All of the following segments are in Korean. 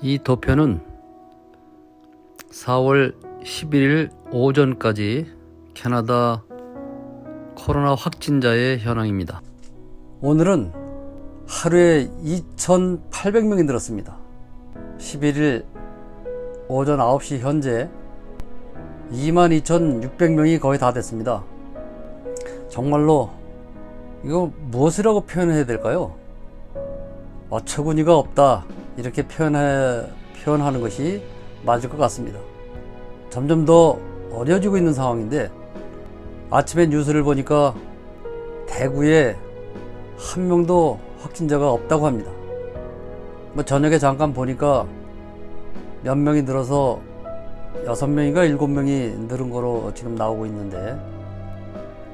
이 도표는 4월 11일 오전까지 캐나다 코로나 확진자의 현황입니다. 오늘은 하루에 2,800명이 늘었습니다. 11일 오전 9시 현재 22,600명이 거의 다 됐습니다. 정말로 이거 무엇이라고 표현해야 될까요? 어처구니가 없다, 이렇게 표현하는 것이 맞을 것 같습니다. 점점 더 어려지고 있는 상황인데, 아침에 뉴스를 보니까 대구에 한 명도 확진자가 없다고 합니다. 저녁에 잠깐 보니까 몇 명이 늘어서 6명인가 7명이 늘은 거로 지금 나오고 있는데,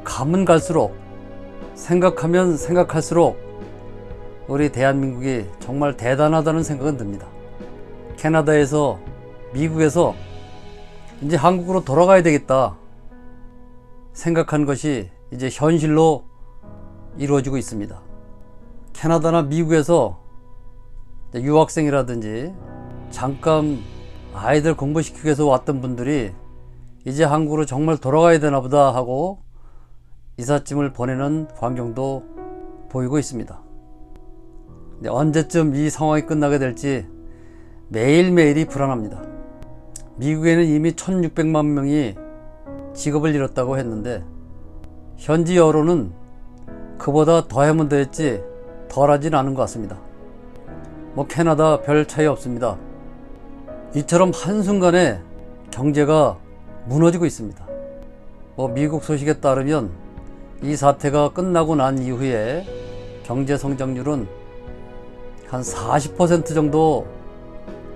가면 갈수록, 생각하면 생각할수록 우리 대한민국이 정말 대단하다는 생각은 듭니다. 캐나다에서, 미국에서 이제 한국으로 돌아가야 되겠다 생각한 것이 이제 현실로 이루어지고 있습니다. 캐나다나 미국에서 유학생이라든지 잠깐 아이들 공부시키기 위해서 왔던 분들이 이제 한국으로 정말 돌아가야 되나 보다 하고 이삿짐을 보내는 광경도 보이고 있습니다. 언제쯤 이 상황이 끝나게 될지 매일매일이 불안합니다. 미국에는 이미 1,600만 명이 직업을 잃었다고 했는데, 현지 여론은 그보다 더하면 더했지 덜하진 않은 것 같습니다. 캐나다 별 차이 없습니다. 이처럼 한순간에 경제가 무너지고 있습니다. 미국 소식에 따르면 이 사태가 끝나고 난 이후에 경제 성장률은 한 40% 정도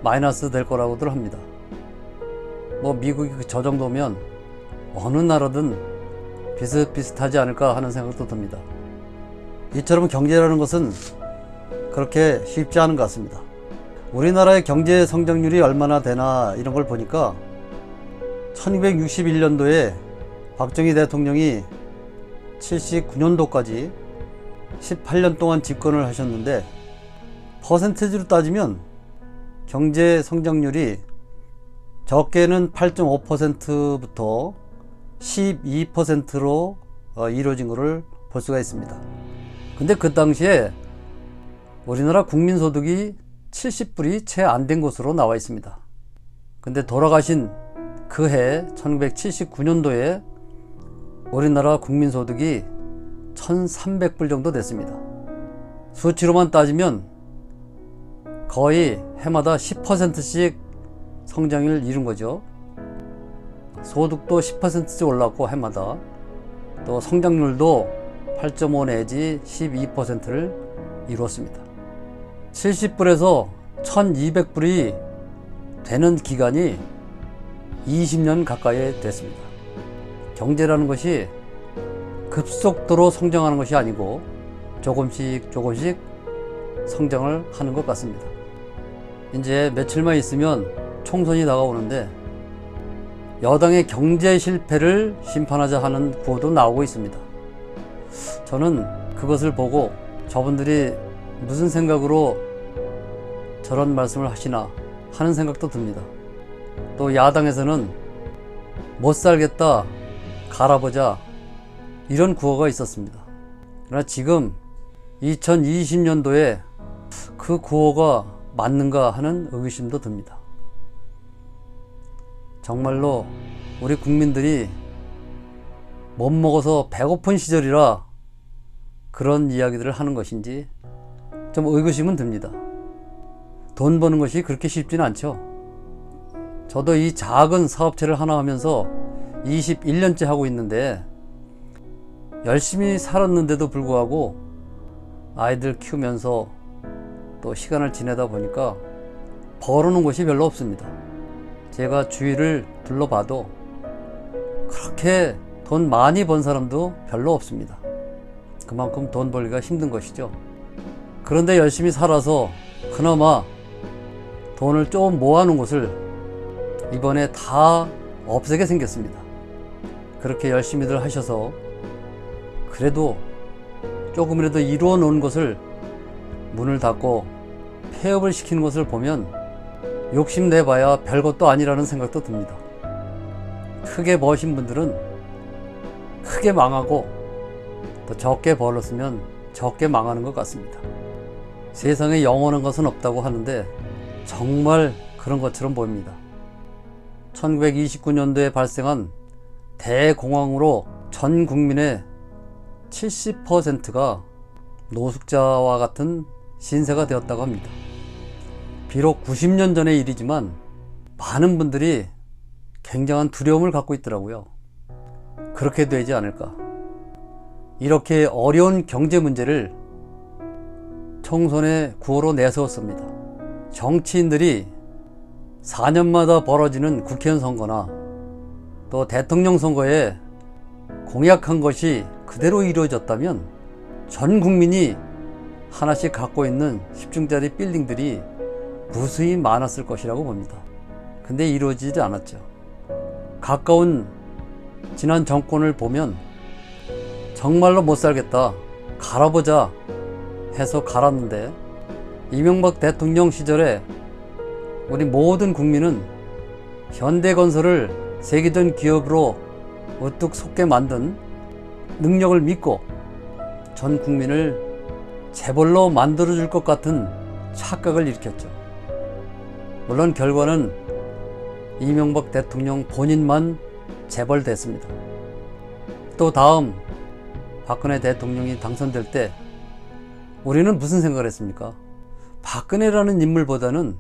마이너스 될 거라고들 합니다. 미국이 저 정도면 어느 나라든 비슷비슷하지 않을까 하는 생각도 듭니다. 이처럼 경제라는 것은 그렇게 쉽지 않은 것 같습니다. 우리나라의 경제 성장률이 얼마나 되나 이런 걸 보니까 1961년도에 박정희 대통령이 79년도까지 18년 동안 집권을 하셨는데, 퍼센티지로 따지면 경제 성장률이 적게는 8.5%부터 12%로 이루어진 것을 볼 수가 있습니다. 근데 그 당시에 우리나라 국민소득이 70불이 채 안 된 것으로 나와 있습니다. 근데 돌아가신 그 해 1979년도에 우리나라 국민소득이 1,300불 정도 됐습니다. 수치로만 따지면 거의 해마다 10%씩 성장을 이룬 거죠. 소득도 10%씩 올랐고 해마다, 또 성장률도 8.5 내지 12%를 이루었습니다. 70불에서 1200불이 되는 기간이 20년 가까이 됐습니다. 경제라는 것이 급속도로 성장하는 것이 아니고 조금씩 성장을 하는 것 같습니다. 이제 며칠만 있으면 총선이 다가오는데, 여당의 경제 실패를 심판하자 하는 구호도 나오고 있습니다. 저는 그것을 보고 저분들이 무슨 생각으로 저런 말씀을 하시나 하는 생각도 듭니다. 또 야당에서는 못 살겠다, 갈아보자, 이런 구호가 있었습니다. 그러나 지금 2020년도에 그 구호가 맞는가 하는 의구심도 듭니다. 정말로 우리 국민들이 못 먹어서 배고픈 시절이라 그런 이야기들을 하는 것인지 좀 의구심은 듭니다. 돈 버는 것이 그렇게 쉽지는 않죠. 저도 이 작은 사업체를 하나 하면서 21년째 하고 있는데, 열심히 살았는데도 불구하고 아이들 키우면서 또 시간을 지내다 보니까 벌어놓은 것이 별로 없습니다. 제가 주위를 둘러봐도 그렇게 돈 많이 번 사람도 별로 없습니다. 그만큼 돈 벌기가 힘든 것이죠. 그런데 열심히 살아서 그나마 돈을 좀 모아놓은 것을 이번에 다 없애게 생겼습니다. 그렇게 열심히들 하셔서 그래도 조금이라도 이루어 놓은 것을 문을 닫고 폐업을 시키는 것을 보면 욕심내봐야 별것도 아니라는 생각도 듭니다. 크게 버신 분들은 크게 망하고 또 적게 벌었으면 적게 망하는 것 같습니다. 세상에 영원한 것은 없다고 하는데 정말 그런 것처럼 보입니다. 1929년도에 발생한 대공황으로 전 국민의 70%가 노숙자와 같은 신세가 되었다고 합니다. 비록 90년 전의 일이지만 많은 분들이 굉장한 두려움을 갖고 있더라고요. 그렇게 되지 않을까. 이렇게 어려운 경제 문제를 총선의 구호로 내세웠습니다. 정치인들이 4년마다 벌어지는 국회의원 선거나 또 대통령 선거에 공약한 것이 그대로 이루어졌다면 전 국민이 하나씩 갖고 있는 10층짜리 빌딩들이 무수히 많았을 것이라고 봅니다. 근데 이루어지지 않았죠. 가까운 지난 정권을 보면 정말로 못 살겠다, 갈아보자 해서 갈았는데, 이명박 대통령 시절에 우리 모든 국민은 현대건설을 세계적 기업으로 우뚝 솟게 만든 능력을 믿고 전 국민을 재벌로 만들어줄 것 같은 착각을 일으켰죠. 물론 결과는 이명박 대통령 본인만 재벌됐습니다. 또 다음 박근혜 대통령이 당선될 때 우리는 무슨 생각을 했습니까? 박근혜라는 인물보다는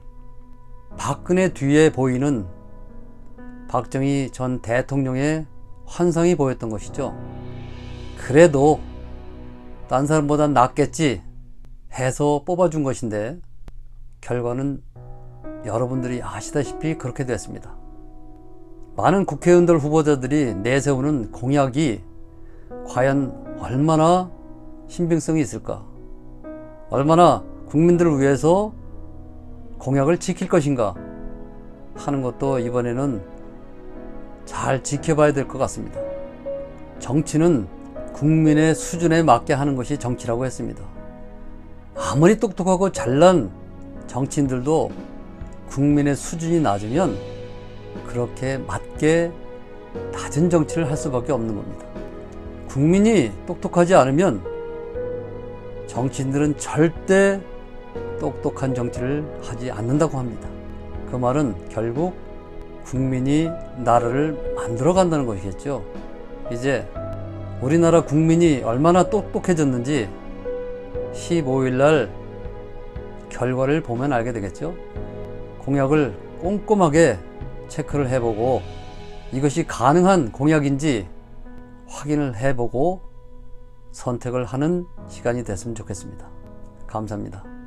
박근혜 뒤에 보이는 박정희 전 대통령의 환상이 보였던 것이죠. 그래도 딴 사람보다 낫겠지 해서 뽑아준 것인데 결과는 여러분들이 아시다시피 그렇게 됐습니다. 많은 국회의원들 후보자들이 내세우는 공약이 과연 얼마나 신빙성이 있을까? 얼마나 국민들을 위해서 공약을 지킬 것인가 하는 것도 이번에는 잘 지켜봐야 될 것 같습니다. 정치는 국민의 수준에 맞게 하는 것이 정치라고 했습니다. 아무리 똑똑하고 잘난 정치인들도 국민의 수준이 낮으면 그렇게 맞게 낮은 정치를 할 수밖에 없는 겁니다. 국민이 똑똑하지 않으면 정치인들은 절대 똑똑한 정치를 하지 않는다고 합니다. 그 말은 결국 국민이 나라를 만들어 간다는 것이겠죠. 이제 우리나라 국민이 얼마나 똑똑해졌는지 15일 날 결과를 보면 알게 되겠죠. 공약을 꼼꼼하게 체크를 해보고 이것이 가능한 공약인지 확인을 해보고 선택을 하는 시간이 됐으면 좋겠습니다. 감사합니다.